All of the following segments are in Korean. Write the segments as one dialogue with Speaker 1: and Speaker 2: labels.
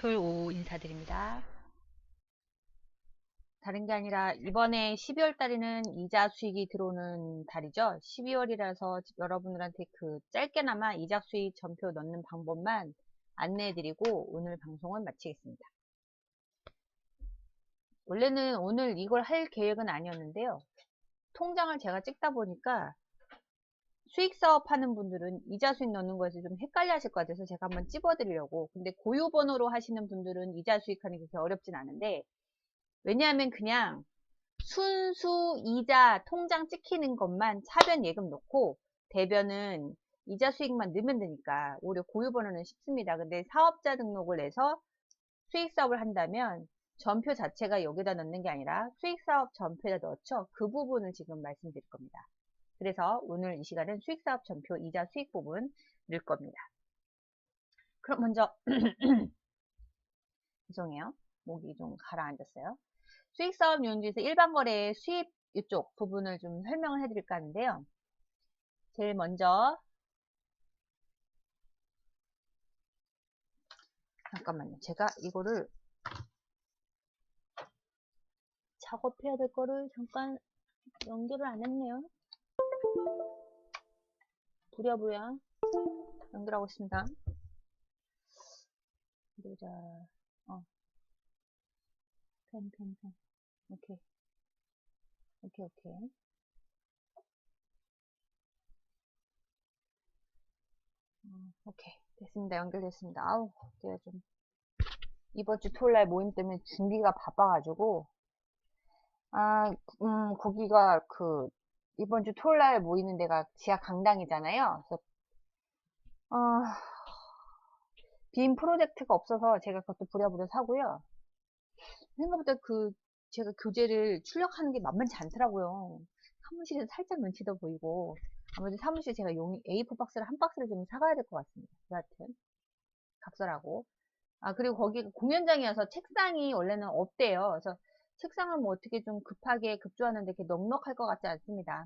Speaker 1: 토요일 오후 인사드립니다. 다른 게 아니라 이번에 12월 달에는 이자 수익이 들어오는 달이죠. 12월이라서 여러분들한테 그 짧게나마 이자 수익 전표 넣는 방법만 안내해드리고 오늘 방송은 마치겠습니다. 원래는 오늘 이걸 할 계획은 아니었는데요. 통장을 제가 찍다 보니까 수익 사업 하는 분들은 이자 수익 넣는 거에서 좀 헷갈려 하실 것 같아서 제가 한번 찝어드리려고. 근데 고유번호로 하시는 분들은 이자 수익하는 게 그렇게 어렵진 않은데, 왜냐하면 그냥 순수 이자 통장 찍히는 것만 차변 예금 넣고 대변은 이자 수익만 넣으면 되니까 오히려 고유번호는 쉽습니다. 근데 사업자 등록을 해서 수익사업을 한다면 전표 자체가 여기다 넣는 게 아니라 수익사업 전표에다 넣죠. 그 부분을 지금 말씀드릴 겁니다. 그래서 오늘 이 시간은 수익사업 전표 이자 수익 부분 넣을 겁니다. 그럼 먼저 죄송해요. 목이 좀 가라앉았어요. 수익사업 유형주에서 일반거래 수입 이쪽 부분을 좀 설명을 해드릴까 하는데요. 제일 먼저 잠깐만요. 제가 이거를 작업해야 될 거를 잠깐 연결을 안 했네요. 부랴부랴 연결하고 있습니다. 보자. 펜. 오케이. 오케이. 됐습니다. 연결됐습니다. 아우, 제가 좀 이번 주 토요일 날 모임 때문에 준비가 바빠가지고 거기가 이번 주 토요일 날 모이는 데가 지하 강당이잖아요. 그래서 빔 프로젝트가 없어서 제가 그것도 부랴부랴 사고요. 생각보다 제가 교재를 출력하는 게 만만치 않더라고요. 사무실에서 살짝 눈치도 보이고, 아무래도 사무실에 제가 A4 박스를 한 박스를 좀 사가야 될 것 같습니다. 여하튼, 각설하고. 그리고 거기가 공연장이어서 책상이 원래는 없대요. 그래서 책상을 뭐 어떻게 좀 급하게 급조하는데 이렇게 넉넉할 것 같지 않습니다.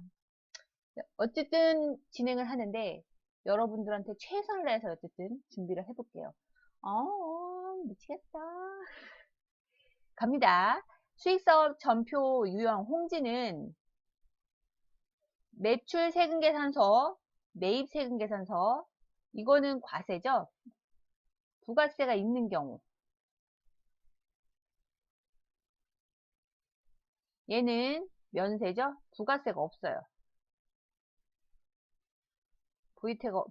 Speaker 1: 어쨌든 진행을 하는데, 여러분들한테 최선을 다해서 어쨌든 준비를 해볼게요. 미치겠다. 갑니다. 수익사업 전표 유형 홍지는 매출 세금계산서, 매입 세금계산서, 이거는 과세죠. 부가세가 있는 경우. 얘는 면세죠. 부가세가 없어요.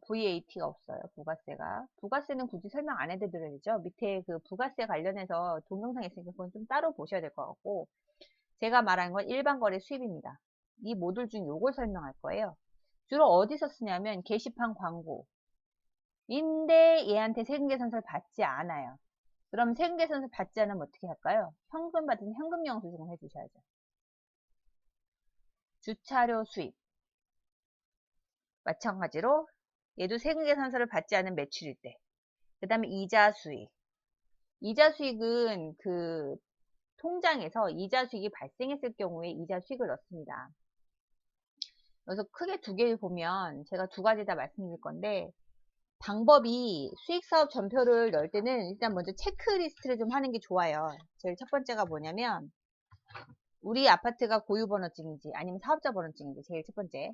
Speaker 1: VAT가 없어요. 부가세가. 부가세는 굳이 설명 안 해드려야죠. 밑에 그 부가세 관련해서 동영상 있으니까 그건 좀 따로 보셔야 될 것 같고, 제가 말하는 건 일반거래 수입입니다. 이 모듈 중 요걸 설명할 거예요. 주로 어디서 쓰냐면 게시판 광고. 인데 얘한테 세금계산서를 받지 않아요. 그럼 세금계산서 받지 않으면 어떻게 할까요? 현금 받은 현금 영수증을 해주셔야죠. 주차료 수입. 마찬가지로 얘도 세금계산서를 받지 않은 매출일 때. 그 다음에 이자 수익. 이자 수익은 통장에서 이자 수익이 발생했을 경우에 이자 수익을 넣습니다. 그래서 크게 두 개 보면 제가 두 가지 다 말씀드릴 건데, 방법이 수익사업 전표를 넣을 때는 일단 먼저 체크리스트를 좀 하는 게 좋아요. 제일 첫 번째가 뭐냐면, 우리 아파트가 고유번호증인지 아니면 사업자 번호증인지 제일 첫 번째.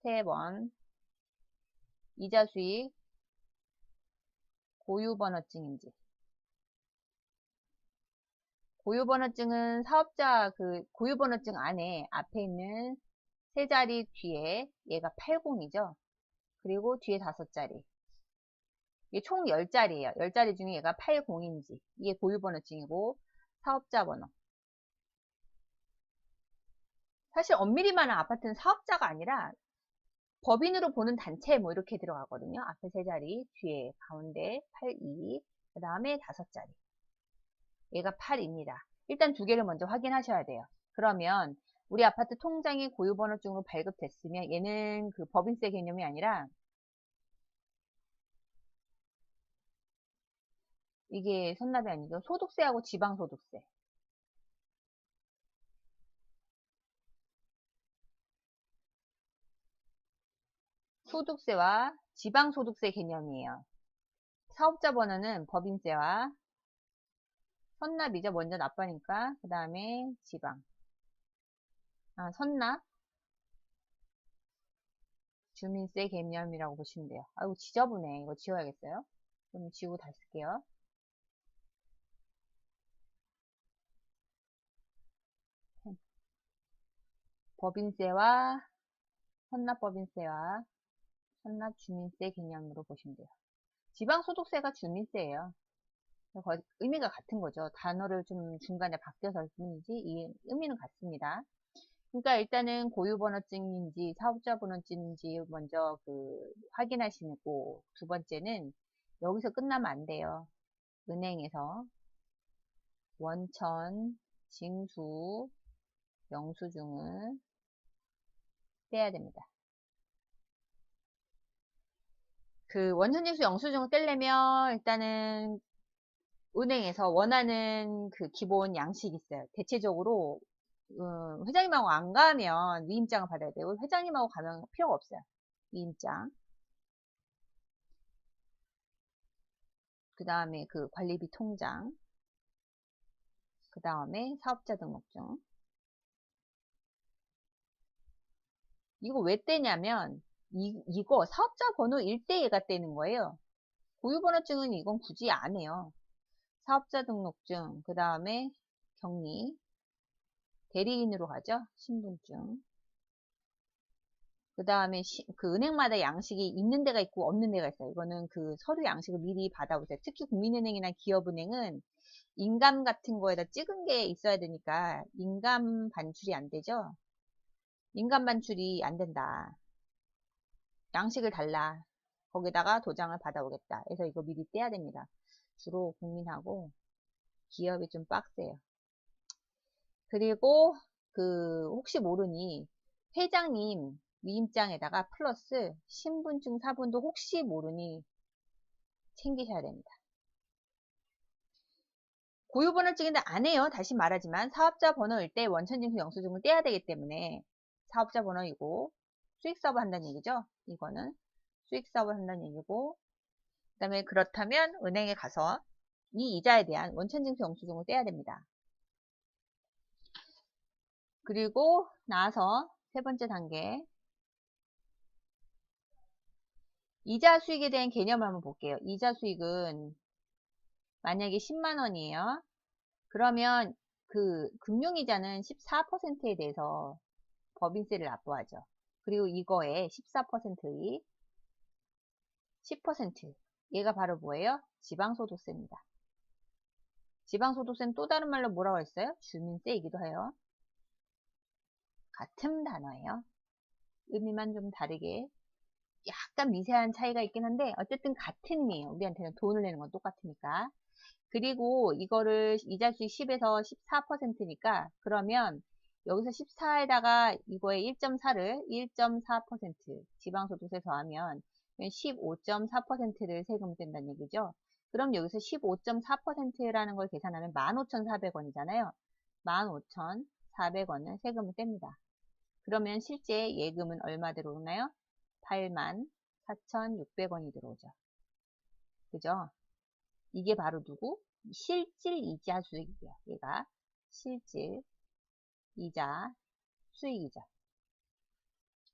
Speaker 1: 스텝 1. 이자 수익 고유번호증인지. 고유번호증은 사업자 고유번호증 안에 앞에 있는 세 자리 뒤에 얘가 80이죠. 그리고 뒤에 5자리. 이게 총 10자리예요. 10자리 중에 얘가 80인지. 이게 고유번호증이고 사업자 번호. 사실 엄밀히 말하면 아파트는 사업자가 아니라 법인으로 보는 단체 뭐 이렇게 들어가거든요. 앞에 세 자리, 뒤에 가운데 82, 그 다음에 5자리. 얘가 8입니다. 일단 두 개를 먼저 확인하셔야 돼요. 그러면 우리 아파트 통장이 고유번호증으로 발급됐으면 얘는 법인세 개념이 아니라 이게 선납이 아니죠. 소득세하고 지방소득세. 소득세와 지방소득세 개념이에요. 사업자 번호는 법인세와 선납 이자 먼저 납부하니까 그 다음에 지방. 선납 주민세 개념이라고 보시면 돼요. 아이고 지저분해. 이거 지워야겠어요. 좀 지우고 다시 쓸게요. 법인세와 선납법인세와 선납주민세 개념으로 보시면 돼요. 지방소득세가 주민세예요. 거의 의미가 같은 거죠. 단어를 좀 중간에 바뀌어서 할 뿐이지 이 의미는 같습니다. 그러니까 일단은 고유번호증인지 사업자번호증인지 먼저 확인하시고, 두 번째는 여기서 끝나면 안 돼요. 은행에서 원천, 징수, 영수증을 떼야 됩니다. 원천, 징수, 영수증을 떼려면 일단은 은행에서 원하는 기본 양식이 있어요. 대체적으로 회장님하고 안 가면 위임장을 받아야 되고, 회장님하고 가면 필요가 없어요. 위임장. 그 다음에 관리비 통장. 그 다음에 사업자 등록증. 이거 왜 떼냐면, 이거 사업자 번호 1대1가 떼는 거예요. 고유번호증은 이건 굳이 안 해요. 사업자 등록증, 그 다음에 격리, 대리인으로 가죠. 신분증. 그 다음에 은행마다 양식이 있는 데가 있고 없는 데가 있어요. 이거는 서류 양식을 미리 받아보세요. 특히 국민은행이나 기업은행은 인감 같은 거에다 찍은 게 있어야 되니까 인감 반출이 안 되죠. 인감 반출이 안 된다. 양식을 달라. 거기다가 도장을 받아오겠다. 그래서 이거 미리 떼야 됩니다. 주로 국민하고 기업이 좀 빡세요. 그리고 혹시 모르니 회장님 위임장에다가 플러스 신분증 사본도 혹시 모르니 챙기셔야 됩니다. 고유번호증인데 안 해요. 다시 말하지만 사업자 번호일 때 원천징수 영수증을 떼야 되기 때문에 사업자 번호이고 수익사업을 한다는 얘기죠. 이거는 수익사업을 한다는 얘기고, 그 다음에 그렇다면 은행에 가서 이 이자에 대한 원천징수 영수증을 떼야 됩니다. 그리고 나서 세 번째 단계 이자 수익에 대한 개념을 한번 볼게요. 이자 수익은 만약에 10만원이에요. 그러면 금융이자는 14%에 대해서 법인세를 납부하죠. 그리고 이거에 14%의 10%, 얘가 바로 뭐예요? 지방소득세입니다. 지방소득세는 또 다른 말로 뭐라고 했어요? 주민세이기도 해요. 같은 단어예요. 의미만 좀 다르게 약간 미세한 차이가 있긴 한데 어쨌든 같은 의미예요. 우리한테는 돈을 내는 건 똑같으니까. 그리고 이거를 이자수익 10에서 14%니까 그러면 여기서 14에다가 이거에 1.4를 1.4% 지방소득세 더하면 15.4%를 세금을 뗀다는 얘기죠. 그럼 여기서 15.4%라는 걸 계산하면 15,400원이잖아요. 15,400원을 세금을 뗍니다. 그러면 실제 예금은 얼마 들어오나요? 84,600원이 들어오죠. 그죠? 이게 바로 누구? 실질 이자 수익이에요. 얘가 실질 이자 수익이죠.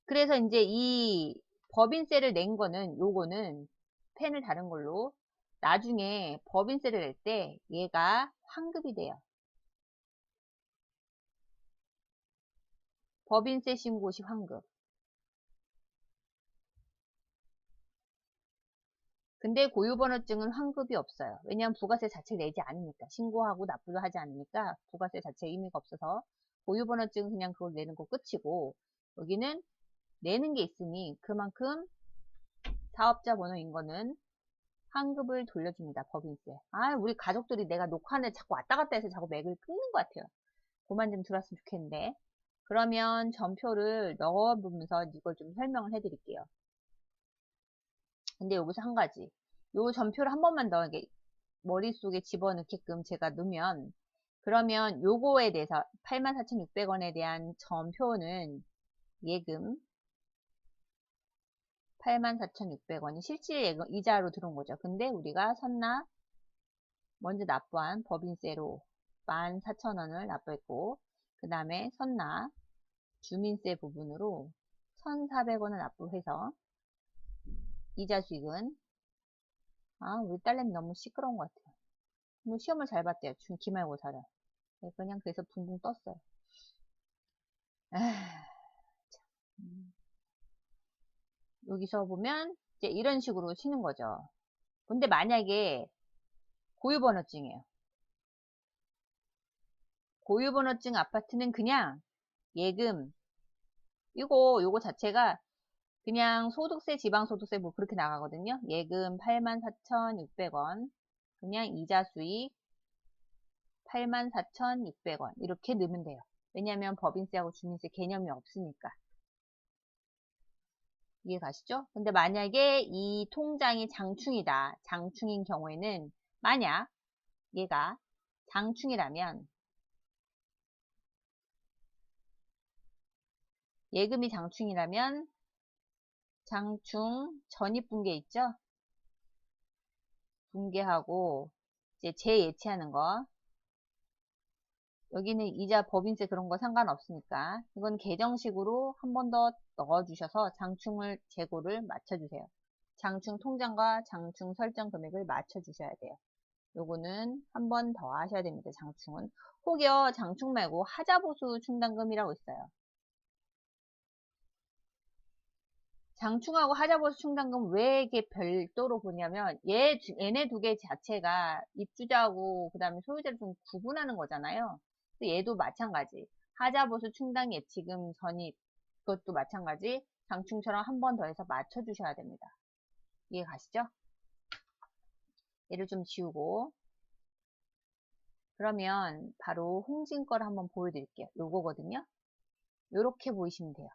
Speaker 1: 그래서 이제 이 법인세를 낸 거는 요거는 펜을 다른 걸로 나중에 법인세를 낼 때 얘가 환급이 돼요. 법인세 신고시 환급. 근데 고유번호증은 환급이 없어요. 왜냐하면 부가세 자체를 내지 않으니까. 신고하고 납부도 하지 않으니까 부가세 자체에 의미가 없어서 고유번호증은 그냥 그걸 내는 거 끝이고, 여기는 내는 게 있으니 그만큼 사업자 번호인 거는 환급을 돌려줍니다. 법인세. 우리 가족들이 내가 녹화하는데 자꾸 왔다 갔다 해서 자꾸 맥을 끊는 것 같아요. 그만 좀 들었으면 좋겠는데. 그러면 전표를 넣어보면서 이걸 좀 설명을 해드릴게요. 근데 여기서 한 가지. 요 전표를 한 번만 더 머릿속에 집어넣게끔 제가 넣으면, 그러면 요거에 대해서 84,600원에 대한 전표는 예금 84,600원이 실질 이자로 들어온 거죠. 근데 우리가 선납 먼저 납부한 법인세로 14,000원을 납부했고, 그 다음에 선납, 주민세 부분으로 1,400원을 납부해서 이자 수익은 우리 딸내미 너무 시끄러운 것 같아요. 뭐 시험을 잘 봤대요. 기말고사를. 그냥 그래서 붕붕 떴어요. 여기서 보면 이제 이런 식으로 치는 거죠. 근데 만약에 고유번호증이에요. 고유번호증 아파트는 그냥 예금 요거 자체가 그냥 소득세, 지방소득세 뭐 그렇게 나가거든요. 예금 84,600원, 그냥 이자 수익 84,600원 이렇게 넣으면 돼요. 왜냐하면 법인세하고 주민세 개념이 없으니까. 이해 가시죠? 근데 만약에 이 통장이 장충이다. 장충인 경우에는 만약 얘가 장충이라면 예금이 장충이라면 장충 전입분계 있죠? 분계하고 이제 재예치하는 거. 여기는 이자 법인세 그런 거 상관없으니까 이건 계정식으로 한 번 더 넣어주셔서 장충을 재고를 맞춰주세요. 장충 통장과 장충 설정 금액을 맞춰주셔야 돼요. 요거는 한 번 더 하셔야 됩니다. 장충은. 혹여 장충 말고 하자보수 충당금이라고 있어요. 장충하고 하자보수 충당금 왜 이게 별도로 보냐면 얘네 두 개 자체가 입주자하고 그 다음에 소유자를 좀 구분하는 거잖아요. 얘도 마찬가지. 하자보수 충당 예치금 전입 그것도 마찬가지. 장충처럼 한 번 더 해서 맞춰주셔야 됩니다. 이해 가시죠? 얘를 좀 지우고 그러면 바로 홍진 거를 한번 보여드릴게요. 요거거든요. 요렇게 보이시면 돼요.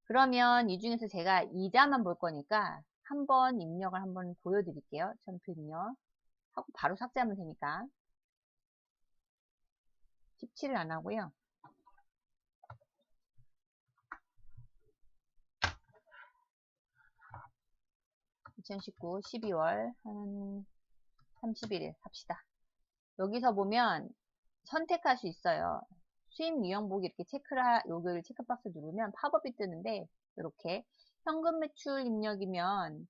Speaker 1: 그러면 이 중에서 제가 이자만 볼 거니까 한번 입력을 한번 보여드릴게요. 전표 입력 하고 바로 삭제하면 되니까 17을 안 하고요. 2019 12월 한 31일 합시다. 여기서 보면 선택할 수 있어요. 수입 유형보기 이렇게 여기를 체크박스 누르면 팝업이 뜨는데 이렇게 현금 매출 입력이면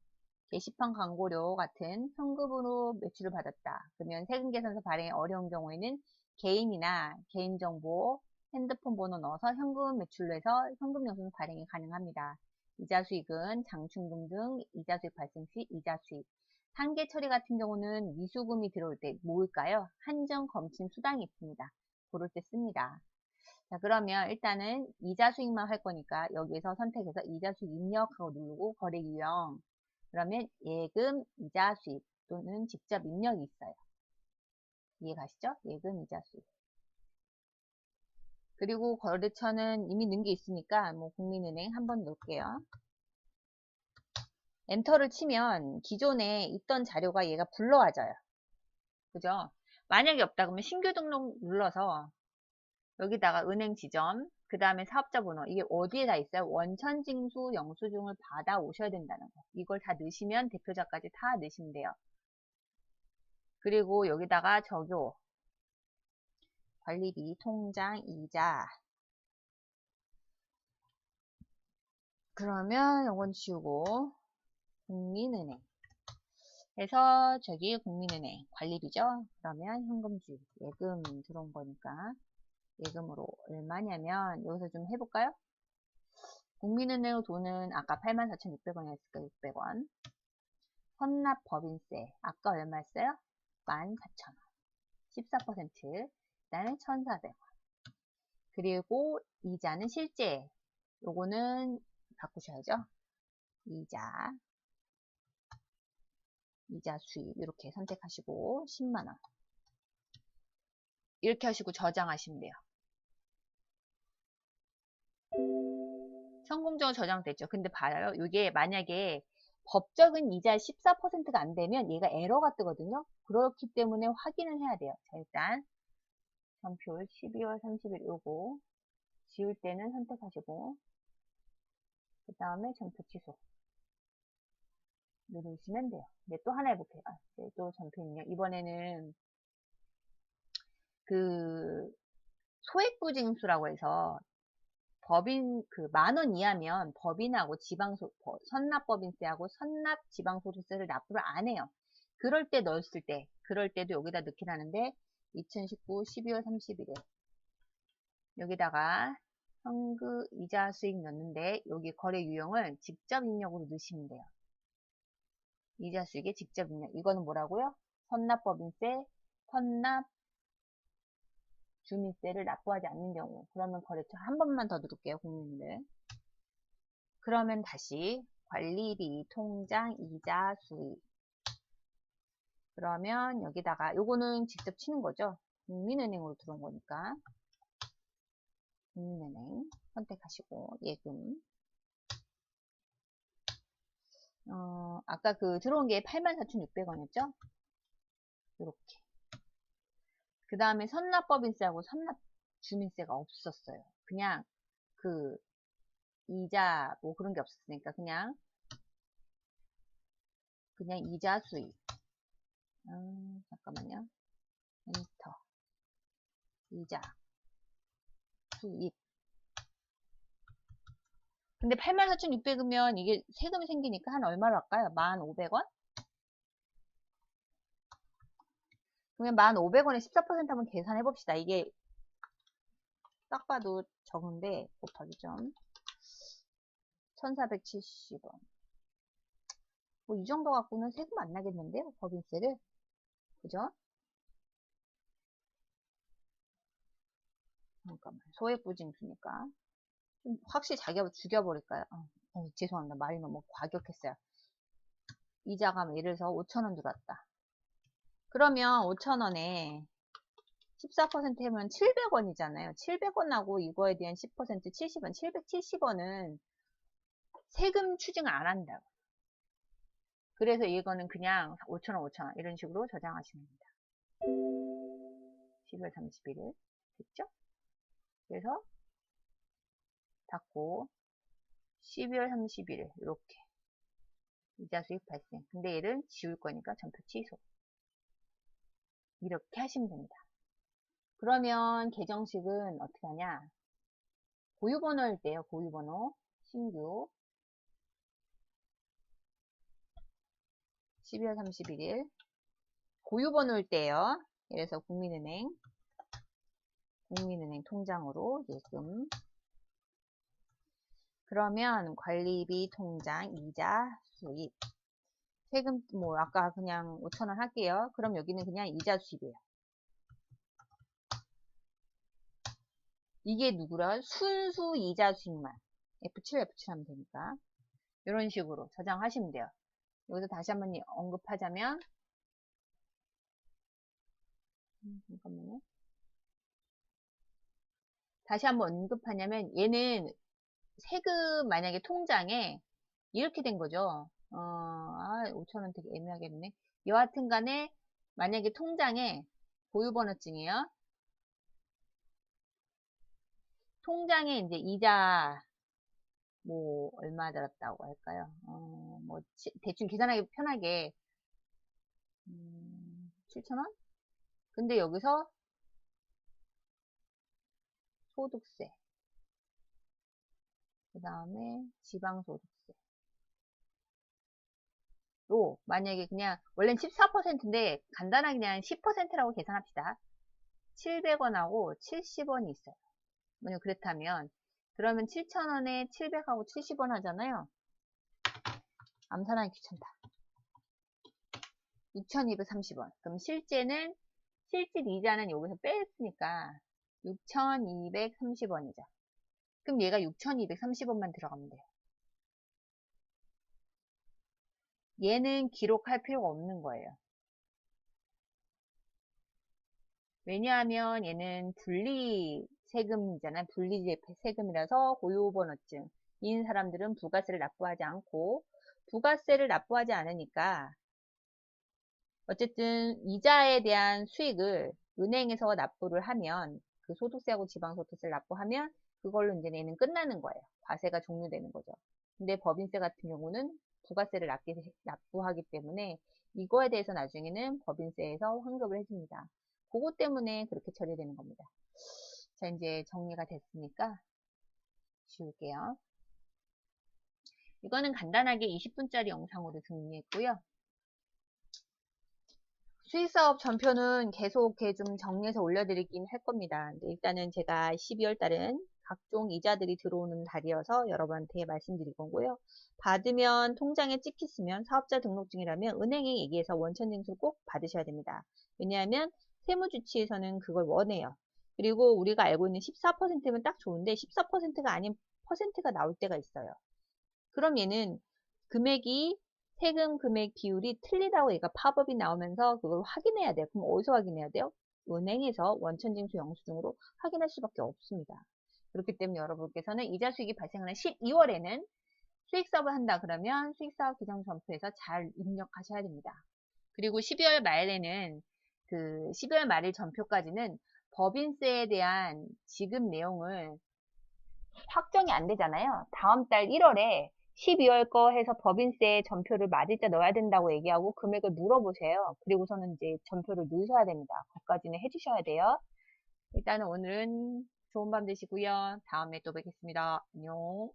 Speaker 1: 게시판 광고료 같은 현금으로 매출을 받았다. 그러면 세금 계산서 발행이 어려운 경우에는 개인이나 개인정보, 핸드폰 번호 넣어서 현금 매출로 해서 현금 영수증 발행이 가능합니다. 이자 수익은 장충금 등 이자 수익 발생 시 이자 수익. 한계 처리 같은 경우는 미수금이 들어올 때 뭘까요? 한정 검침 수당이 있습니다. 그럴 때 씁니다. 자, 그러면 일단은 이자 수익만 할 거니까 여기에서 선택해서 이자 수익 입력하고 누르고 거래 유형. 그러면 예금 이자 수익 또는 직접 입력이 있어요. 이해 가시죠? 예금 이자 수익. 그리고 거래처는 이미 넣은 게 있으니까 뭐 국민은행 한번 넣을게요. 엔터를 치면 기존에 있던 자료가 얘가 불러와져요. 그죠? 만약에 없다 그러면 신규 등록 눌러서 여기다가 은행 지점, 그 다음에 사업자 번호, 이게 어디에 다 있어요? 원천징수 영수증을 받아 오셔야 된다는 거. 이걸 다 넣으시면 대표자까지 다 넣으시면 돼요. 그리고 여기다가 적요. 관리비, 통장, 이자. 그러면 이건 지우고 국민은행. 해서 저기 국민은행 관리비죠. 그러면 현금주의 예금 들어온 거니까 예금으로 얼마냐면 여기서 좀 해볼까요? 국민은행 돈은 아까 84,600원이었으니까 600원. 헌납 법인세 아까 얼마였어요? 14,000원. 14%. 그 다음에 1,400원. 그리고 이자는 실제 요거는 바꾸셔야죠. 이자 수익 이렇게 선택하시고 10만원 이렇게 하시고 저장하시면 돼요. 성공적으로 저장됐죠. 근데 봐요. 이게 만약에 법적인 이자 14%가 안 되면 얘가 에러가 뜨거든요. 그렇기 때문에 확인을 해야 돼요. 자, 일단 전표 12월 30일 요거 지울 때는 선택하시고 그 다음에 전표 취소 누르시면 돼요. 네, 또 하나 해볼게요. 네, 또 전표 입력. 이번에는 그 소액부징수라고 해서 법인 그 10,000원 이하면 법인하고 선납법인세하고 선납지방소득세를 납부를 안 해요. 그럴 때 넣었을 때, 그럴 때도 여기다 넣긴 하는데 2019 12월 31일 여기다가 현금 이자 수익 넣는데 여기 거래 유형을 직접 입력으로 넣으시면 돼요. 이자 수익에 직접 입력. 이거는 뭐라고요? 선납법인세, 선납 주민세를 납부하지 않는 경우. 그러면 거래처 한 번만 더 누를게요, 국민들. 그러면 다시 관리비, 통장, 이자, 수익. 그러면 여기다가 요거는 직접 치는 거죠. 국민은행으로 들어온 거니까. 국민은행 선택하시고 예금. 아까 그 들어온 게 84,600원이었죠? 이렇게. 그 다음에 선납법인세하고 선납주민세가 없었어요. 그냥 그 이자 뭐 그런 게 없었으니까 그냥 이자 수익. 잠깐만요. 엔터. 이자 수익. 근데 84,600이면 이게 세금이 생기니까 한 얼마로 할까요? 1,500원? 그러면 1,500원에 14% 한번 계산해 봅시다. 이게 딱 봐도 적은데 곱하기 점 1,470원. 뭐 이 정도 갖고는 세금 안 나겠는데요? 법인세를. 그죠? 잠깐만. 소액부징수니까. 좀 확실히 자기가 죽여버릴까요? 죄송합니다. 말이 너무 과격했어요. 이자가 예를 들어서 5,000원 들어왔다. 그러면 5,000원에 14% 하면 700원이잖아요. 700원하고 이거에 대한 10% 70원, 770원은 세금 추징을 안 한다고. 그래서 이거는 그냥 5,000원, 5,000원 이런 식으로 저장하시면 됩니다. 12월 31일 됐죠? 그래서 닫고 12월 31일 이렇게 이자 수익 발생. 근데 얘를 지울 거니까 전표 취소. 이렇게 하시면 됩니다. 그러면 계정식은 어떻게 하냐? 고유번호일 때요. 고유번호 신규 12월 31일 고유번호일 때요. 그래서 국민은행 통장으로 예금. 그러면 관리비, 통장, 이자, 수입. 세금 뭐 아까 그냥 5,000원 할게요. 그럼 여기는 그냥 이자 수입이에요. 이게 누구라? 순수 이자 수익만. F7 하면 되니까. 이런 식으로 저장하시면 돼요. 여기서 다시 한번 언급하자면 잠깐만요. 다시 한번 언급하냐면 얘는 세금 만약에 통장에 이렇게 된 거죠. 5,000원 되게 애매하겠네. 여하튼 간에 만약에 통장에 보유번호증이에요. 통장에 이제 이자 뭐 얼마 들었다고 할까요? 뭐 대충 계산하기 편하게 7,000원? 근데 여기서 소득세 그 다음에 지방소득세 로 만약에 그냥 원래는 14%인데 간단하게 그냥 10%라고 계산합시다. 700원하고 70원이 있어요. 만약 그렇다면 그러면 7,000원에 700하고 70원 하잖아요. 암산하기 귀찮다. 6,230원. 그럼 실질 이자는 여기서 뺐으니까 6,230원이죠. 그럼 얘가 6,230원만 들어가면 돼요. 얘는 기록할 필요가 없는 거예요. 왜냐하면 얘는 분리 세금이잖아요. 분리 세금이라서 고유번호증인 사람들은 부가세를 납부하지 않고 부가세를 납부하지 않으니까 어쨌든 이자에 대한 수익을 은행에서 납부를 하면 그 소득세하고 지방소득세를 납부하면 그걸로 이제 얘는 끝나는 거예요. 과세가 종료되는 거죠. 근데 법인세 같은 경우는 부가세를 납부하기 때문에 이거에 대해서 나중에는 법인세에서 환급을 해줍니다. 그것 때문에 그렇게 처리되는 겁니다. 자, 이제 정리가 됐으니까 지울게요. 이거는 간단하게 20분짜리 영상으로 정리했고요. 수익사업 전표는 계속 이렇게 좀 정리해서 올려드리긴 할 겁니다. 근데 일단은 제가 12월 달은 각종 이자들이 들어오는 달이어서 여러분한테 말씀드릴 거고요. 받으면 통장에 찍혔으면 사업자 등록증이라면 은행에 얘기해서 원천징수를 꼭 받으셔야 됩니다. 왜냐하면 세무주치에서는 그걸 원해요. 그리고 우리가 알고 있는 14%면 딱 좋은데 14%가 아닌 퍼센트가 나올 때가 있어요. 그럼 얘는 금액이 세금 금액 비율이 틀리다고 얘가 팝업이 나오면서 그걸 확인해야 돼요. 그럼 어디서 확인해야 돼요? 은행에서 원천징수 영수증으로 확인할 수밖에 없습니다. 그렇기 때문에 여러분께서는 이자 수익이 발생하는 12월에는 수익사업을 한다 그러면 수익사업 기정점표에서 잘 입력하셔야 됩니다. 그리고 12월 말에는 그 12월 말일 전표까지는 법인세에 대한 지급 내용을 확정이 안 되잖아요. 다음 달 1월에 12월 거 해서 법인세 전표를 맞을 때 넣어야 된다고 얘기하고 금액을 물어보세요. 그리고서는 이제 전표를 넣으셔야 됩니다. 그것까지는 해주셔야 돼요. 일단은 오늘은 좋은 밤 되시고요. 다음에 또 뵙겠습니다. 안녕.